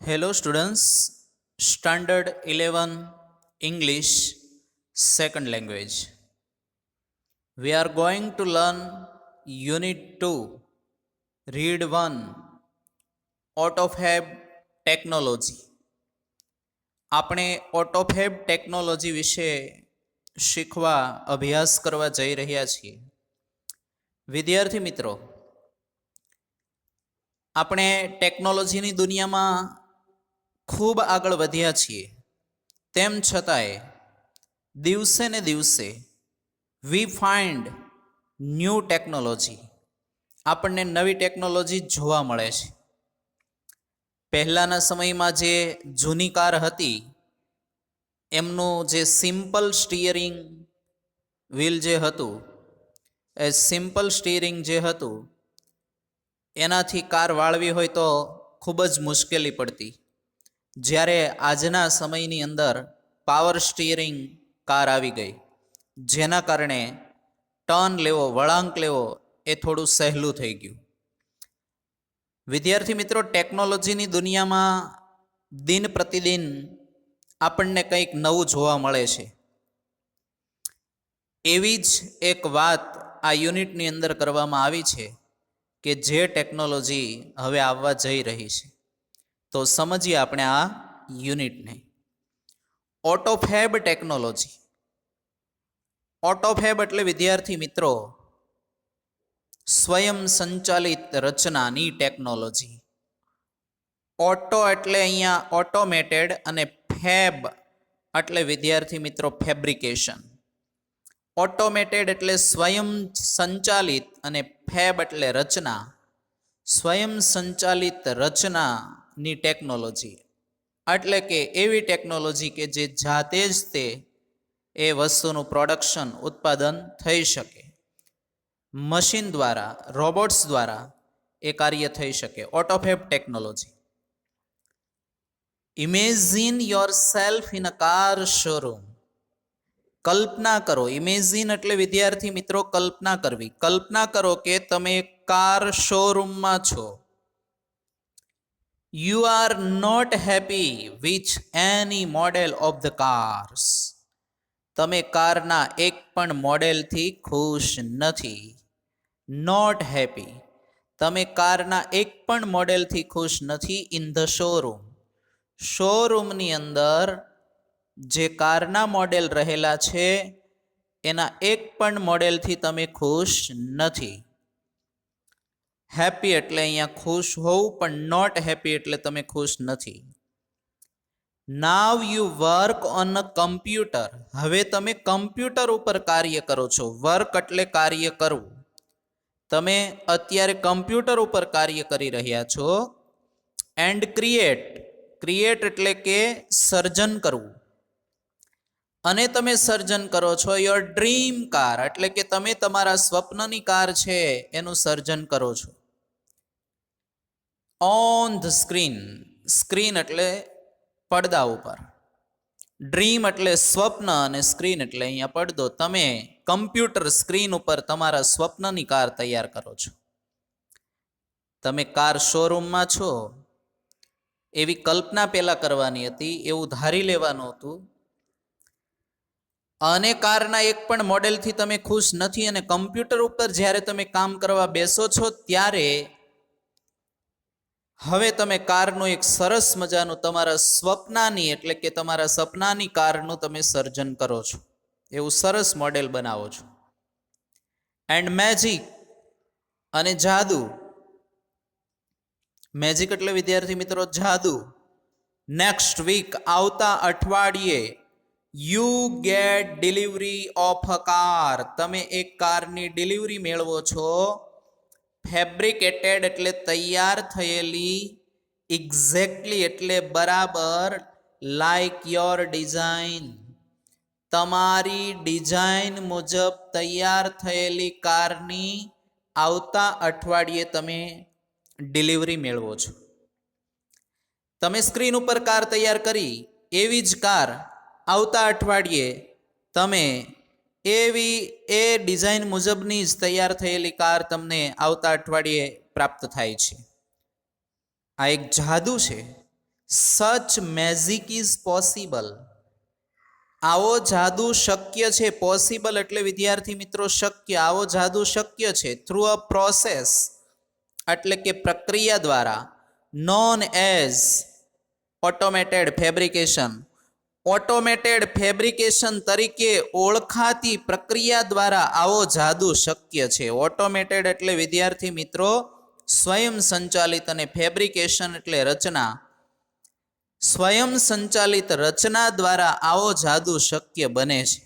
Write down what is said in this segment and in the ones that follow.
Hello students, Standard 11 English second language. We are going to learn Unit 2, Read 1, AutoFab Technology. આપણે AutoFab technology વિશે શીખવા અભ્યાસ કરવા જઈ રહ્યા છીએ. વિદ્યાર્થી મિત્રો, આપણે ટેકનોલોજીની દુનિયામાં ખૂબ આગળ વધ્યા છીએ. તેમ છતાંય દિવસે ને દિવસે વી ફાઇન્ડ ન્યૂ ટેકનોલોજી, આપણને નવી ટેકનોલોજી જોવા મળે છે. પહેલાંના સમયમાં જે જૂની કાર હતી એમનું જે સિમ્પલ સ્ટીયરિંગ વ્હીલ જે હતું, એ સિમ્પલ સ્ટીયરિંગ જે હતું એનાથી કાર વાળવી હોય તો ખૂબ જ મુશ્કેલી પડતી. જ્યારે આજના સમયની અંદર પાવર સ્ટીયરિંગ કાર આવી ગઈ, જેના કારણે ટર્ન લેવો, વળાંક લેવો એ થોડું સહેલું થઈ ગયું. વિદ્યાર્થી મિત્રો, ટેકનોલોજીની દુનિયામાં દિન પ્રતિદિન આપણને કંઈક નવું જોવા મળે છે. એવી જ એક વાત આ યુનિટની અંદર કરવામાં આવી છે કે જે ટેકનોલોજી હવે આવવા જઈ રહી છે. તો સમજીએ આપણે આ યુનિટને. ઓટોફેબ ટેકનોલોજી. ઓટોફેબ એટલે વિદ્યાર્થી મિત્રો સ્વયં સંચાલિત રચનાની ટેકનોલોજી. ઓટો એટલે અહીંયા ઓટોમેટેડ અને ફેબ એટલે વિદ્યાર્થી મિત્રો ફેબ્રિકેશન. ઓટોમેટેડ એટલે સ્વયં સંચાલિત અને ફેબ એટલે રચના. સ્વયં સંચાલિત રચનાની ટેકનોલોજી એટલે કે એવી ટેકનોલોજી કે જે જાતે જ તે એ વસ્તુનું પ્રોડક્શન ઉત્પાદન થઈ શકે. મશીન દ્વારા, રોબોટ્સ દ્વારા એ કાર્ય થઈ શકે. AutoFab technology. Imagine yourself in a car showroom. કલ્પના કરો. ઇમેજિન એટલે વિદ્યાર્થી મિત્રો કલ્પના કરવી. કલ્પના કરો કે તમે કાર શોરૂમમાં છો. You are not happy with any model of the cars. તમે કારના એક પણ મોડેલથી ખુશ નથી. Not happy. તમે કારના એક પણ મોડેલથી ખુશ નથી. In the showroom. શોરૂમની અંદર જે કારના મોડેલ રહેલા છે એના એક પણ મોડેલથી તમે ખુશ નથી. હેપી એટલે અહીંયા ખુશ હોવું, પણ નોટ હેપી એટલે તમે ખુશ નથી. Now you work on a computer. હવે તમે કમ્પ્યુટર ઉપર કાર્ય કરો છો. વર્ક એટલે કાર્ય કરવું. તમે અત્યારે કમ્પ્યુટર ઉપર કાર્ય કરી રહ્યા છો. And create. ક્રિએટ એટલે કે સર્જન કરવું. અને તમે સર્જન કરો છો યોર ડ્રીમ કાર, એટલે કે તમે તમારા સ્વપ્નની કાર છે એનું સર્જન કરો છો. On the screen. સ્ક્રીન એટલે પડદા ઉપર. ડ્રીમ એટલે સ્વપ્ન અને સ્ક્રીન એટલે અહીંયા પડદો. તમે કમ્પ્યુટર સ્ક્રીન ઉપર તમારા સ્વપ્નની કાર તૈયાર કરો છો. તમે કાર શોરૂમમાં છો એવી કલ્પના પહેલા કરવાની હતી, એવું ધારી લેવાનું હતું. અને કારના એક પણ મોડેલથી તમે ખુશ નથી. અને કમ્પ્યુટર ઉપર જ્યારે તમે કામ કરવા બેસો છો ત્યારે હવે તમે કારનું એક સરસ મજાનું તમારા સ્વપ્નાની એટલે કે તમારા સપનાની કારનું તમે સર્જન કરો છો. એવું સરસ મોડેલ બનાવો છો. એન્ડ મેજિક અને જાદુ. મેજિક એટલે વિદ્યાર્થી મિત્રો જાદુ. નેક્સ્ટ વીક આવતા અઠવાડિયે you get delivery of a car. તમે એક કારની ડિલિવરી મેળવો છો. ફેબ્રિકેટેડ એટલે તૈયાર થયેલી. એક્ઝેક્ટલી એટલે બરાબર. Like your design. તમારી ડિઝાઇન મુજબ તૈયાર થયેલી કારની આવતા અઠવાડિયે તમે ડિલિવરી મેળવો છો. તમે સ્ક્રીન ઉપર કાર તૈયાર કરી, એવી જ કાર આવતા અઠવાડિયે તમે એવી એ ડિઝાઇન મુજબની જ તૈયાર થયેલી કાર તમને આવતા અઠવાડિયે પ્રાપ્ત થાય છે. આ એક જાદુ છે. સચ મેજિક ઇઝ પોસિબલ. આવો જાદુ શક્ય છે. પોસિબલ એટલે વિદ્યાર્થી મિત્રો શક્ય. આવો જાદુ શક્ય છે થ્રુ અ પ્રોસેસ એટલે કે પ્રક્રિયા દ્વારા, known as automated fabrication. Automated fabrication તરીકે ઓળખાતી પ્રક્રિયા દ્વારા આવો જાદુ શક્ય છે. ઓટોમેટેડ એટલે વિદ્યાર્થી મિત્રો સ્વયં સંચાલિત અને ફેબ્રિકેશન એટલે રચના. સ્વયં સંચાલિત રચના દ્વારા આવો જાદુ શક્ય બને છે.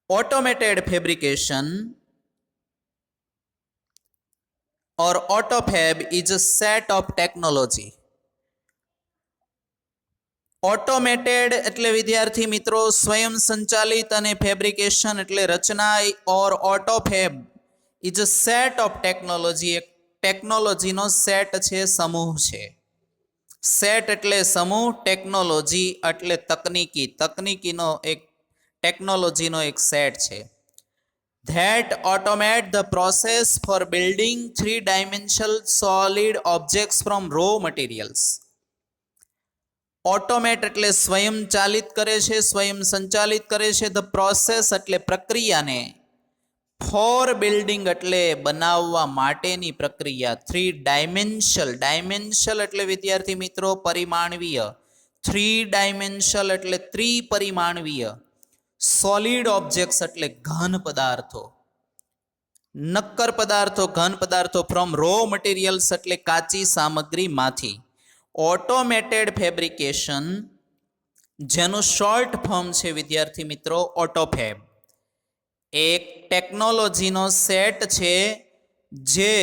Automated fabrication or AutoFab is a set of technology. Automated એટલે વિદ્યાર્થી મિત્રો સ્વયં સંચાલિત અને ફેબ્રિકેશન એટલે રચના or AutoFab is a set of technology. એક ટેકનોલોજીનો સેટ છે, સમૂહ છે. સેટ એટલે સમૂહ, ટેકનોલોજી એટલે તકનીકી. તકનીકીનો એક ટેકનોલોજીનો એક સેટ છે. That automate the process for building three-dimensional solid objects from raw materials. Automate એટલે સ્વયં ચાલિત કરે છે, સ્વયં સંચાલિત કરે છે. ધ પ્રોસેસ એટલે પ્રક્રિયાને. ફોર બિલ્ડિંગ એટલે બનાવવા માટેની પ્રક્રિયા. Three dimensional. ડાયમેન્શનલ એટલે વિદ્યાર્થી મિત્રો પરિમાણવીય. થ્રી ડાયમેન્શનલ એટલે ત્રિપરિમાણવીય. સોલિડ ઓબ્જેક્ટ્સ એટલે ઘન પદાર્થો, નક્કર પદાર્થો, ઘન પદાર્થો. ફ્રોમ રો મટીરિયલ્સ એટલે કાચી સામગ્રીમાંથી. ઓટોમેટેડ ફેબ્રિકેશન જેનું શોર્ટ ફોર્મ છે વિદ્યાર્થી મિત્રો ઓટોફેબ, એક ટેકનોલોજીનો સેટ છે જે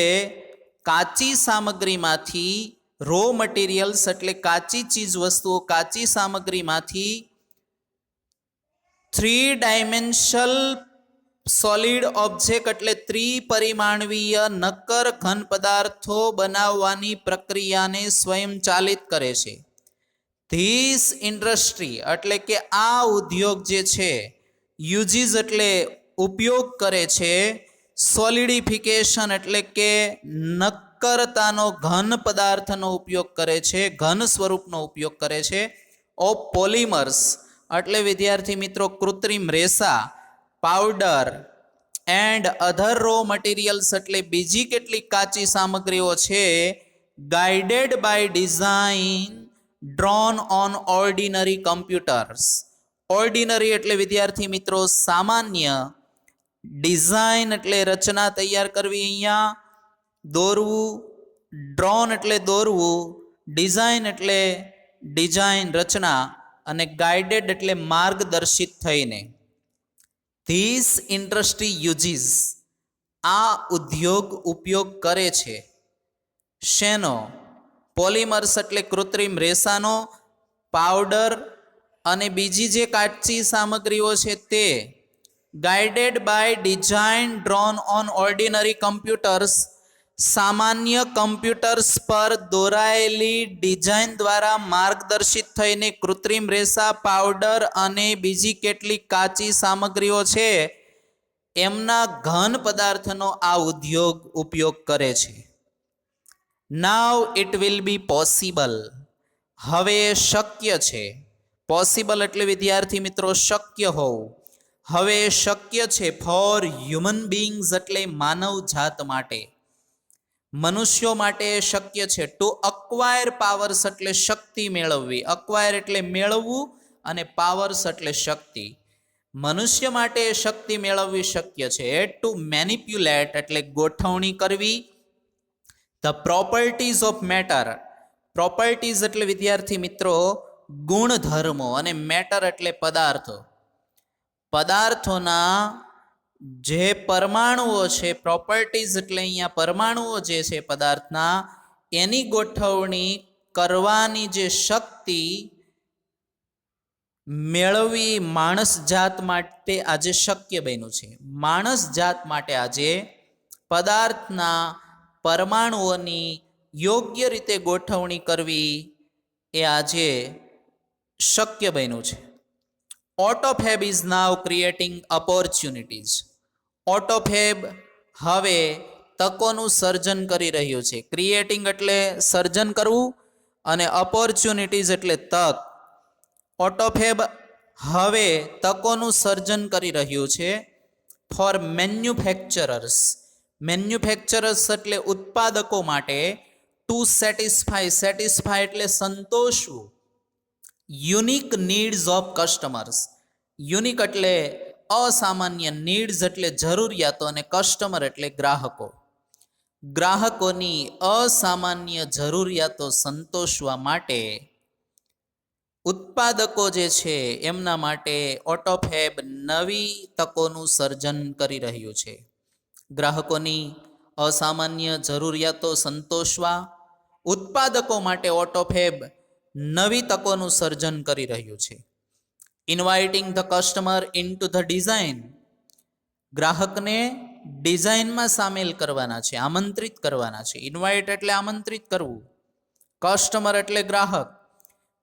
કાચી સામગ્રીમાંથી, રો મટીરિયલ્સ એટલે કાચી ચીજ વસ્તુઓ, કાચી સામગ્રીમાંથી થ્રી ડાયમેન્શનલ સોલિડ ઓબ્જેક્ટ એટલે ત્રિપરિમાણવીય નક્કર ઘન પદાર્થો બનાવવાની પ્રક્રિયાને સ્વયંચાલિત કરે છે. ધીસ ઇન્ડસ્ટ્રી એટલે કે આ ઉદ્યોગ જે છે, યુઝીસ એટલે ઉપયોગ કરે છે, સોલિડિફિકેશન એટલે કે નક્કરતાનો ઘન પદાર્થનો ઉપયોગ કરે છે, ઘન સ્વરૂપનો ઉપયોગ કરે છે. ઓફ પોલિમર્સ એટલે વિદ્યાર્થી મિત્રો કૃત્રિમ રેસા, powder and other raw materials એટલે બીજી કેટલીક કાચી સામગ્રીઓ છે. Guided by design drawn on ordinary computers. Ordinary એટલે વિદ્યાર્થી મિત્રો સામાન્ય, ડિઝાઇન એટલે રચના તૈયાર કરવી, અહીંયા દોરવું, ડ્રોન એટલે દોરવું, ડિઝાઇન એટલે ડિઝાઇન રચના, અને ગાઈડેડ એટલે માર્ગદર્શિત થઈને. ધીસ ઇન્ડસ્ટ્રી યુઝીસ આ ઉદ્યોગ ઉપયોગ કરે છે. શેનો? પોલિમર્સ એટલે કૃત્રિમ રેસાનો, પાવડર અને બીજી જે કાચી સામગ્રીઓ છે તે. Guided by design drawn on ordinary computers સામાન્ય કમ્પ્યુટર્સ પર દોરાયેલી ડિઝાઇન દ્વારા માર્ગદર્શિત થઈને કૃત્રિમ રેસા, પાવડર અને બીજી કેટલીક કાચી સામગ્રીઓ છે એમના ઘન પદાર્થનો આ ઉદ્યોગ ઉપયોગ કરે છે. Now it will be possible. હવે શક્ય છે. પોસિબલ એટલે વિદ્યાર્થી મિત્રો શક્ય હોવું. હવે શક્ય છે ફોર હ્યુમન બીંગ્સ એટલે માનવ જાત માટે, મનુષ્યો માટે શક્ય છે. ટુ અક્વાયર પાવર્સ એટલે શક્તિ મેળવવી. અક્વાયર એટલે મેળવવું અને પાવર્સ એટલે શક્તિ. મનુષ્ય માટે શક્તિ મેળવવી શક્ય છે. ટુ મેનિપ્યુલેટ એટલે ગોઠવણી કરવી. The properties of matter. Properties એટલે વિદ્યાર્થી મિત્રો ગુણધર્મો, અને મેટર એટલે પદાર્થો. પદાર્થોના જે પરમાણુઓ છે, પ્રોપર્ટીઝ એટલે અહીંયા પરમાણુઓ જે છે પદાર્થના, એની ગોઠવણી કરવાની જે શક્તિ મેળવવી માણસ જાત માટે આજે શક્ય બન્યું છે. માણસ જાત માટે આજે પદાર્થના પરમાણુઓની યોગ્ય રીતે ગોઠવણી કરવી એ આજે શક્ય બન્યું છે. ઓટોફેબ ઇઝ નાવ ક્રિએટિંગ ઓપોર્ચ્યુનિટીઝ. ઓટોફેબ હવે તકોનું સર્જન કરી રહ્યું છે. ક્રિએટિંગ એટલે સર્જન કરવું અને ઓપોર્ચ્યુનિટીઝ એટલે તક. ઓટોફેબ હવે તકોનું સર્જન કરી રહ્યું છે ફોર મેન્યુફેક્ચરર્સ. મેન્યુફેક્ચરર્સ એટલે ઉત્પાદકો માટે ટુ સેટિસ્ફાય એટલે સંતોષવું unique needs of customers. Unique એટલે અસામાન્ય, નીડ્સ એટલે જરૂરિયાતો, અને કસ્ટમર એટલે ગ્રાહકો. ગ્રાહકોની અસામાન્ય જરૂરિયાતો સંતોષવા માટે ઉત્પાદકો જે છે એમના માટે ઓટોફેબ નવી તકોનું સર્જન કરી રહ્યું છે. ગ્રાહકોની અસામાન્ય જરૂરિયાતો સંતોષવા ઉત્પાદકો માટે ઓટોફેબ નવી તકોનું સર્જન કરી રહ્યું છે. Inviting the customer into the design. ગ્રાહકને ડિઝાઇનમાં સામેલ કરવાના છે, આમંત્રિત કરવાના છે. ઇન્વાઇટ એટલે આમંત્રિત કરવું, કસ્ટમર એટલે ગ્રાહક.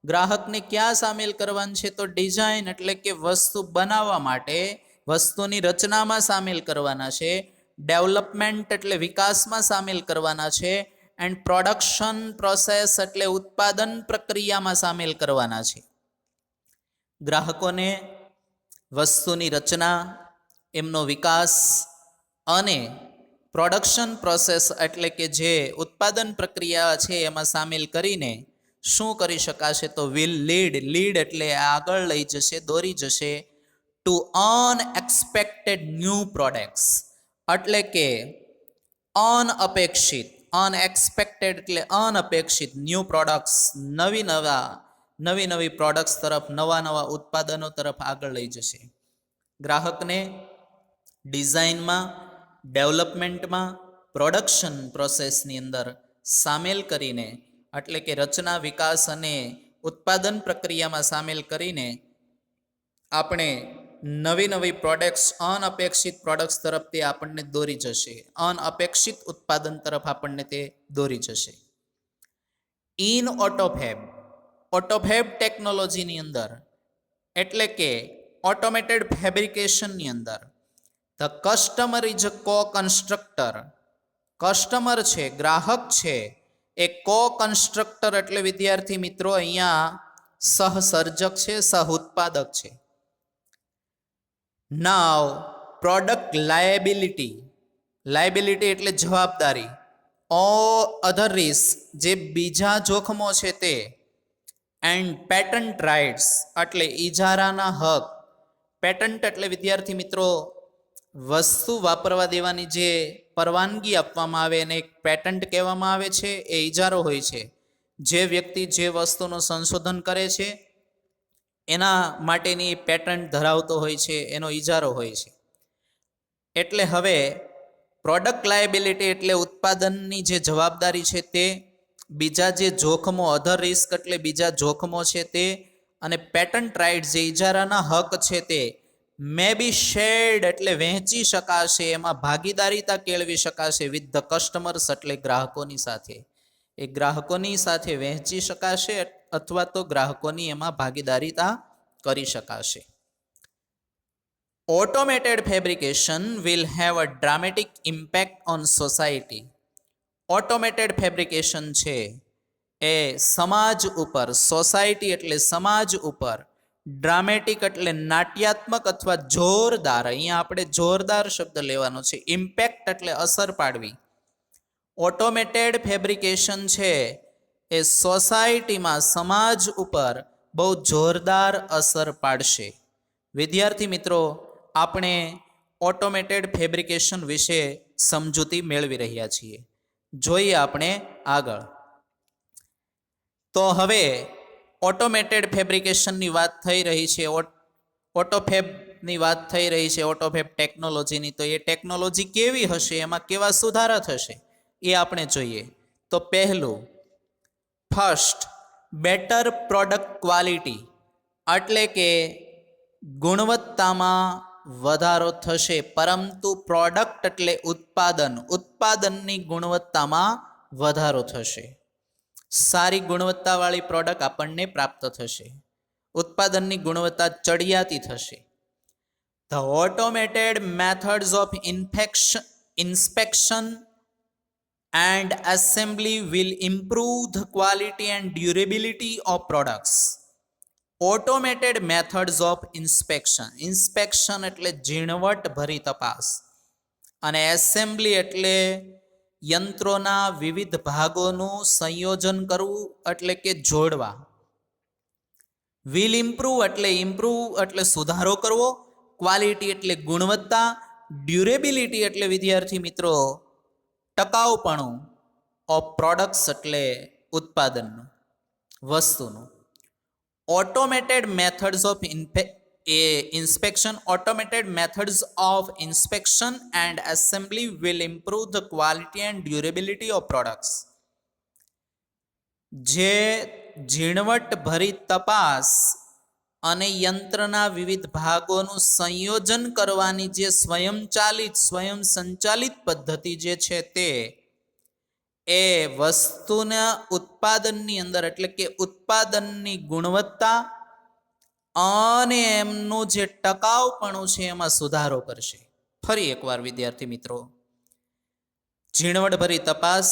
ગ્રાહકને ક્યાં સામેલ કરવાનું છે? તો ડિઝાઇન એટલે કે વસ્તુ બનાવવા માટે વસ્તુની રચનામાં સામેલ કરવાના છે. ડેવલપમેન્ટ એટલે વિકાસમાં સામેલ કરવાના છે. એન્ડ પ્રોડક્શન પ્રોસેસ એટલે ઉત્પાદન પ્રક્રિયામાં સામેલ કરવાના છે. ગ્રાહકોને વસ્તુની રચના, એમનો વિકાસ અને પ્રોડક્શન પ્રોસેસ એટલે કે જે ઉત્પાદન પ્રક્રિયા છે એમાં સામેલ કરીને શું કરી શકાશે? તો વિલ લીડ એટલે આગળ લઈ જશે, દોરી જશે ટુ અનએક્સપેક્ટેડ ન્યૂ પ્રોડક્ટ્સ. એટલે કે અનએક્સપેક્ટેડ એટલે અનઅપેક્ષિત, ન્યૂ પ્રોડક્ટ્સ નવી નવી પ્રોડક્ટ્સ તરફ, નવા ઉત્પાદનો તરફ આગળ લઈ જશે. ગ્રાહકને ડિઝાઇનમાં, ડેવલપમેન્ટમાં, પ્રોડક્શન પ્રોસેસની અંદર સામેલ કરીને, એટલે કે રચના, વિકાસ અને ઉત્પાદન પ્રક્રિયામાં સામેલ કરીને આપણે નવી પ્રોડક્ટ્સ, અનઅપેક્ષિત પ્રોડક્ટ્સ તરફ તે આપણને દોરી જશે, અનઅપેક્ષિત ઉત્પાદન તરફ આપણને તે દોરી જશે. ઇન ઓટોફેબ ટેકનોલોજીની અંદર એટલે કે ઓટોમેટેડ ફેબ્રિકેશનની અંદર ધ કસ્ટમર ઇઝ અ કો કન્સ્ટ્રક્ટર. કસ્ટમર છે, ગ્રાહક છે, એ કો કન્સ્ટ્રક્ટર એટલે વિદ્યાર્થી મિત્રો અહીંયા સહસર્જક છે, સહ ઉત્પાદક છે. નાવ પ્રોડક્ટ લાયબિલિટી એટલે જવાબદારી. અધર રિસ્ક જે બીજા જોખમો છે તે. એન્ડ પેટન્ટ રાઇટ્સ એટલે ઇજારાના હક. પેટન્ટ એટલે વિદ્યાર્થી મિત્રો વસ્તુ વાપરવા દેવાની જે પરવાનગી આપવામાં આવે એને એક પેટન્ટ કહેવામાં આવે છે. એ ઇજારો હોય છે. જે વ્યક્તિ જે વસ્તુનું સંશોધન કરે છે એના માટેની પેટન્ટ ધરાવતો હોય છે, એનો ઇજારો હોય છે. એટલે હવે પ્રોડક્ટ લાયબિલિટી એટલે ઉત્પાદનની જે જવાબદારી છે તે, બીજા જે જોખમો, અધર રિસ્ક એટલે બીજા જોખમો છે તે, અને પેટન્ટ રાઇટ જે ઇજારાના હક છે તે મે બી શેર્ડ એટલે વહેંચી શકાશે, એમાં ભાગીદારીતા કેળવી શકાશે વિથ ધ કસ્ટમર્સ એટલે ગ્રાહકોની સાથે. એ ગ્રાહકોની સાથે વહેંચી શકાશે અથવા તો ગ્રાહકોની એમાં ભાગીદારીતા કરી શકાશે. Automated fabrication will have uh dramatic impact on society. Automated fabrication છે એ સમાજ ઉપર, સોસાયટી એટલે સમાજ ઉપર, ડ્રામેટિક એટલે નાટ્યાત્મક અથવા જોરદાર, અહીંયા આપણે જોરદાર શબ્દ લેવાનો છે. ઇમ્પેક્ટ એટલે અસર પાડવી. ઓટોમેટેડ ફેબ્રિકેશન છે એ સોસાયટીમાં, સમાજ ઉપર બહુ જોરદાર અસર પાડશે. વિદ્યાર્થી મિત્રો, આપણે ઓટોમેટેડ ફેબ્રિકેશન વિશે સમજૂતી મેળવી રહ્યા છીએ. જોઈએ આપણે આગળ. તો હવે ઓટોમેટેડ ફેબ્રિકેશનની વાત થઈ રહી છે, ઓટોફેબની વાત થઈ રહી છે, ઓટોફેબ ટેકનોલોજીની. તો એ ટેકનોલોજી કેવી હશે, એમાં કેવા સુધારા થશે એ આપણે જોઈએ. તો પહેલું, ફર્સ્ટ, બેટર પ્રોડક્ટ ક્વોલિટી એટલે કે ગુણવત્તામાં વધારો થશે. પરંતુ પ્રોડક્ટ એટલે ઉત્પાદનની ગુણવત્તામાં વધારો થશે. સારી ગુણવત્તાવાળી પ્રોડક્ટ આપણને પ્રાપ્ત થશે. ઉત્પાદનની ગુણવત્તા ચડિયાતી થશે. The automated methods of inspection and assembly will improve the quality and durability of products. Automated methods of inspection એટલે ઝીણવટ ભરી તપાસ, અને એસેમ્બલી એટલે યંત્રોના વિવિધ ભાગોનું સંયોજન કરવું એટલે કે જોડવા. વિલ ઇમ્પ્રૂવ એટલે સુધારો કરવો, ક્વોલિટી એટલે ગુણવત્તા, ડ્યુરેબિલિટી એટલે વિદ્યાર્થી મિત્રો ટકાઉપણું, ઓફ પ્રોડક્ટ્સ એટલે ઉત્પાદનનું, વસ્તુનું. Automated methods of inspection and assembly will improve the quality and durability of products. જે ઝીણવટ ભરી તપાસ અને યંત્રના વિવિધ ભાગોનું સંયોજન કરવાની જે સ્વયં સંચાલિત પદ્ધતિ જે છે તે એ વસ્તુના ઉત્પાદનની અંદર એટલે કે ઉત્પાદનની ગુણવત્તા અને એમનું જે ટકાઉપણું છે એમાં સુધારો કરશે. ફરી એકવાર વિદ્યાર્થી મિત્રો, ઝીણવટભરી તપાસ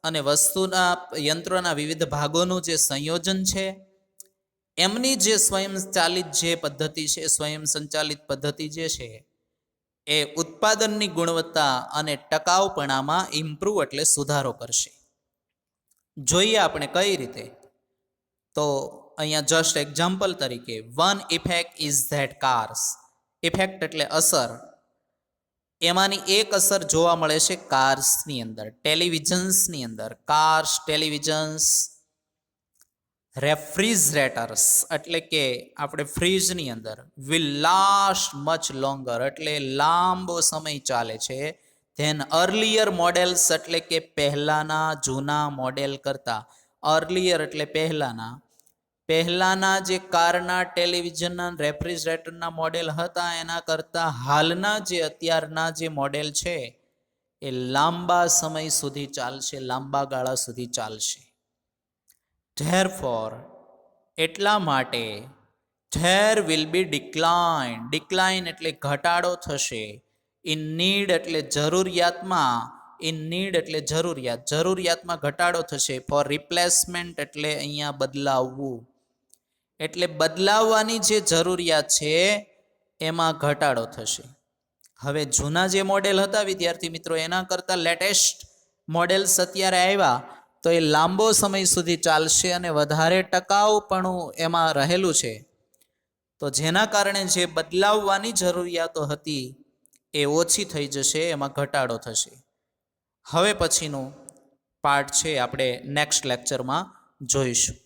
અને વસ્તુના યંત્રોના વિવિધ ભાગોનું જે સંયોજન છે એમની જે સ્વયં સંચાલિત પદ્ધતિ જે છે એ ઉત્પાદનની ગુણવત્તા અને ટકાઉપણામાં ઇમ્પ્રૂવ એટલે સુધારો કરશે. જોઈએ આપણે કઈ રીતે. તો અહીંયા જસ્ટ એક્ઝામ્પલ તરીકે, one effect is that cars. Effect એટલે અસર. એમાંની એક અસર જોવા મળે છે કાર્સની અંદર, ટેલિવિઝન્સની અંદર. કાર્સ, ટેલિવિઝન્સ, રેફ્રિજરેટર્સ એટલે કે આપણે ફ્રીજની અંદર, વિલ લાસ્ટ મચ લોંગર એટલે લાંબો સમય ચાલે છે, ધેન અર્લિયર મોડેલ્સ એટલે કે પહેલાના જૂના મોડેલ કરતાં. અર્લિયર એટલે પહેલાના જે કારના, ટેલિવિઝનના, રેફ્રિજરેટરના મોડેલ હતા એના કરતાં હાલના જે અત્યારના જે મોડેલ છે એ લાંબા સમય સુધી ચાલશે, લાંબા ગાળા સુધી ચાલશે. Therefore, એટલા માટે, there will be decline એટલે ઘટાડો થશે, in need એટલે જરૂરિયાતમાં ઘટાડો થશે, for replacement એટલે અહીંયા બદલાવવું, એટલે બદલાવવાની જે જરૂરિયાત છે એમાં ઘટાડો થશે. હવે જૂના જે મોડેલ હતા વિદ્યાર્થી મિત્રો એના કરતાં લેટેસ્ટ મોડેલ્સ અત્યારે આવ્યા તો એ લાંબો સમય સુધી ચાલશે અને વધારે ટકાઉપણું એમાં રહેલું છે. તો જેના કારણે જે બદલાવવાની જરૂરિયાતો હતી એ ઓછી થઈ જશે, એમાં ઘટાડો થશે. હવે પછીનું પાર્ટ છે આપણે નેક્સ્ટ લેક્ચરમાં જોઈશું.